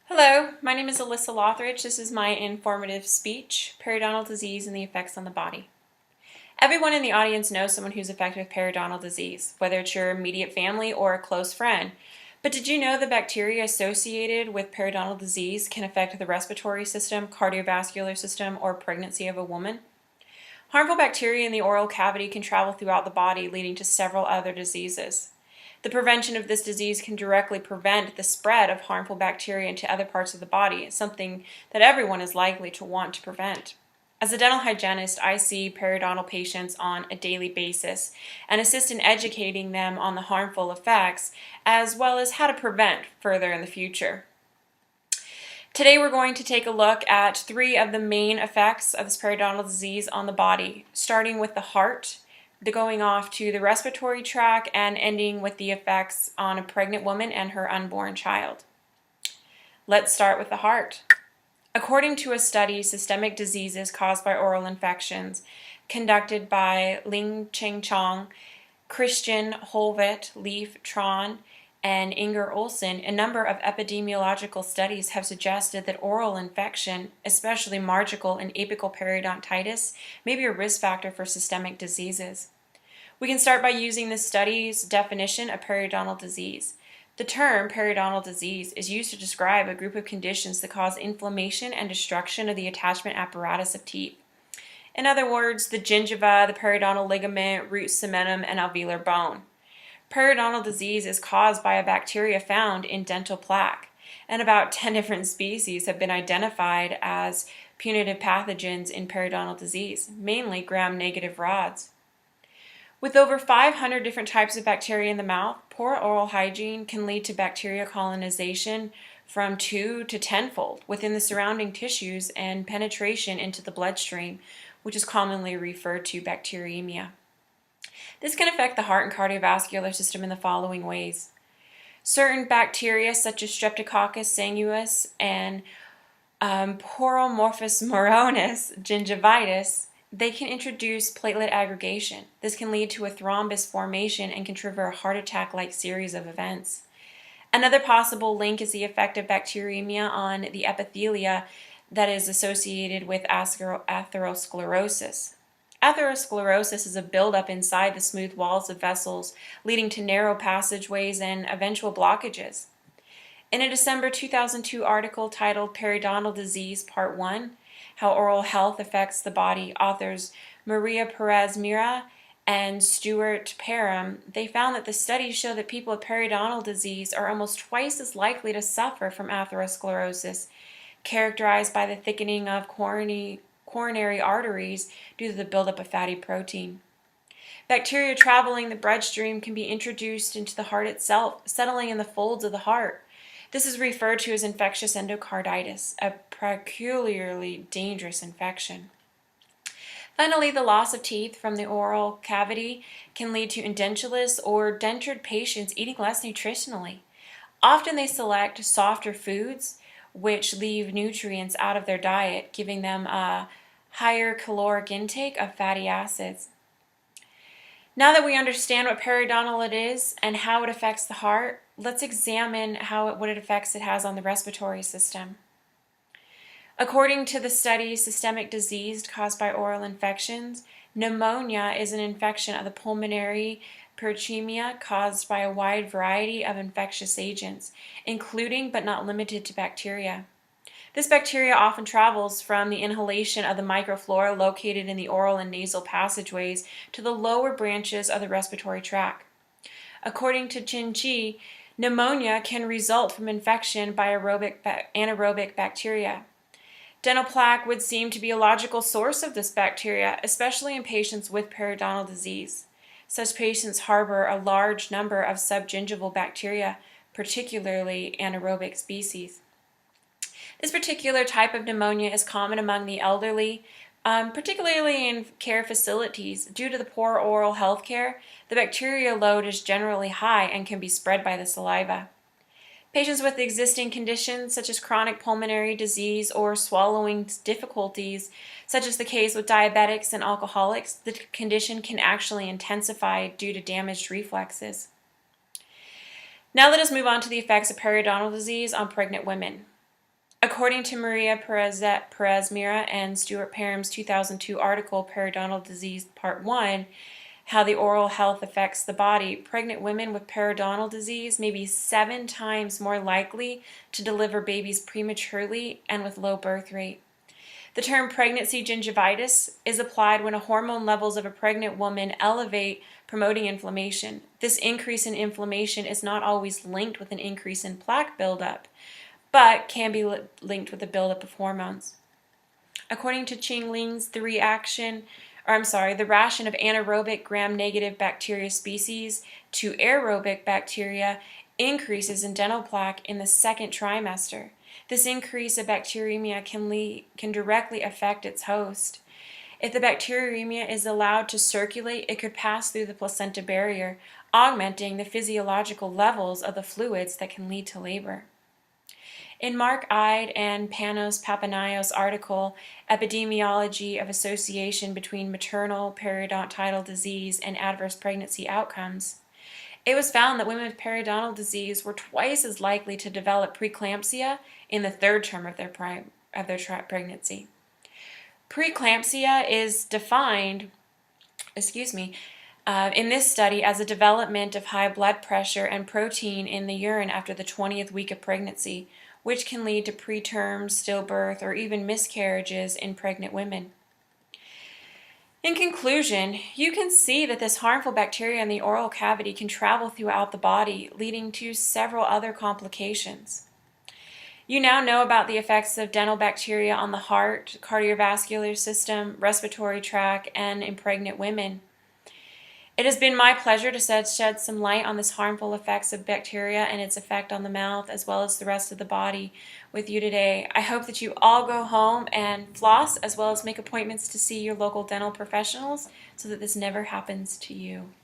Hello, my name is Alyssa Lothridge. This is my informative speech, Periodontal Disease and the Effects on the Body. Everyone in the audience knows someone who's affected with periodontal disease, whether it's your immediate family or a close friend. But did you know the bacteria associated with periodontal disease can affect the respiratory system, cardiovascular system, or pregnancy of a woman? Harmful bacteria in the oral cavity can travel throughout the body, leading to several other diseases. The prevention of this disease can directly prevent the spread of harmful bacteria into other parts of the body, something that everyone is likely to want to prevent. As a dental hygienist, I see periodontal patients on a daily basis and assist in educating them on the harmful effects, as well as how to prevent further in the future. Today we're going to take a look at three of the main effects of this periodontal disease on the body, starting with the heart, going off to the respiratory tract, and ending with the effects on a pregnant woman and her unborn child. Let's start with the heart. According to a study, Systemic Diseases Caused by Oral Infections, conducted by Ling Cheng Chong, Christian Holvet, Leif Tron, and Inger Olsen, a number of epidemiological studies have suggested that oral infection, especially marginal and apical periodontitis, may be a risk factor for systemic diseases. We can start by using this study's definition of periodontal disease. The term periodontal disease is used to describe a group of conditions that cause inflammation and destruction of the attachment apparatus of teeth. In other words, the gingiva, the periodontal ligament, root cementum, and alveolar bone. Periodontal disease is caused by a bacteria found in dental plaque, and about 10 different species have been identified as putative pathogens in periodontal disease, mainly gram-negative rods. With over 500 different types of bacteria in the mouth, poor oral hygiene can lead to bacteria colonization from 2 to 10-fold within the surrounding tissues and penetration into the bloodstream, which is commonly referred to bacteremia. This can affect the heart and cardiovascular system in the following ways. Certain bacteria such as Streptococcus sanguis and Poromorphus moronis gingivitis, they can introduce platelet aggregation. This can lead to a thrombus formation and can trigger a heart attack-like series of events. Another possible link is the effect of bacteremia on the epithelia that is associated with atherosclerosis. Atherosclerosis is a buildup inside the smooth walls of vessels, leading to narrow passageways and eventual blockages. In a December 2002 article titled Periodontal Disease Part 1, How Oral Health Affects the Body, authors Maria Perez Mira and Stuart Parham, they found that the studies show that people with periodontal disease are almost twice as likely to suffer from atherosclerosis, characterized by the thickening of coronary arteries due to the buildup of fatty protein. Bacteria traveling the bloodstream can be introduced into the heart itself, settling in the folds of the heart. This is referred to as infectious endocarditis, a peculiarly dangerous infection. Finally, the loss of teeth from the oral cavity can lead to edentulous or dentured patients eating less nutritionally. Often they select softer foods, which leave nutrients out of their diet, giving them a higher caloric intake of fatty acids. Now that we understand what periodontal it is and how it affects the heart, let's examine what effects it has on the respiratory system. According to the study Systemic Disease Caused by Oral Infections, pneumonia is an infection of the pulmonary peritoneum caused by a wide variety of infectious agents, including but not limited to bacteria. This bacteria often travels from the inhalation of the microflora located in the oral and nasal passageways to the lower branches of the respiratory tract. According to Chin Chi, pneumonia can result from infection by anaerobic bacteria. Dental plaque would seem to be a logical source of this bacteria, especially in patients with periodontal disease. Such patients harbor a large number of subgingival bacteria, particularly anaerobic species. This particular type of pneumonia is common among the elderly, particularly in care facilities. Due to the poor oral health care, the bacteria load is generally high and can be spread by the saliva. Patients with existing conditions such as chronic pulmonary disease or swallowing difficulties, such as the case with diabetics and alcoholics, the condition can actually intensify due to damaged reflexes. Now let us move on to the effects of periodontal disease on pregnant women. According to Maria Perez Mira and Stuart Parham's 2002 article, Periodontal Disease Part 1, How the Oral Health Affects the Body, pregnant women with periodontal disease may be 7 times more likely to deliver babies prematurely and with low birth rate. The term pregnancy gingivitis is applied when hormone levels of a pregnant woman elevate, promoting inflammation. This increase in inflammation is not always linked with an increase in plaque buildup, but can be linked with the buildup of hormones. According to Ching Ling's, the ration of anaerobic gram-negative bacteria species to aerobic bacteria increases in dental plaque in the second trimester. This increase of bacteremia can directly affect its host. If the bacteremia is allowed to circulate, it could pass through the placenta barrier, augmenting the physiological levels of the fluids that can lead to labor. In Mark Ide and Panos Papanayos' article, Epidemiology of Association Between Maternal Periodontal Disease and Adverse Pregnancy Outcomes, it was found that women with periodontal disease were twice as likely to develop preeclampsia in the third term of their pregnancy. Preeclampsia is defined, in this study as a development of high blood pressure and protein in the urine after the 20th week of pregnancy, which can lead to preterm, stillbirth, or even miscarriages in pregnant women. In conclusion, you can see that this harmful bacteria in the oral cavity can travel throughout the body, leading to several other complications. You now know about the effects of dental bacteria on the heart, cardiovascular system, respiratory tract, and in pregnant women. It has been my pleasure to shed some light on this harmful effects of bacteria and its effect on the mouth as well as the rest of the body with you today. I hope that you all go home and floss as well as make appointments to see your local dental professionals so that this never happens to you.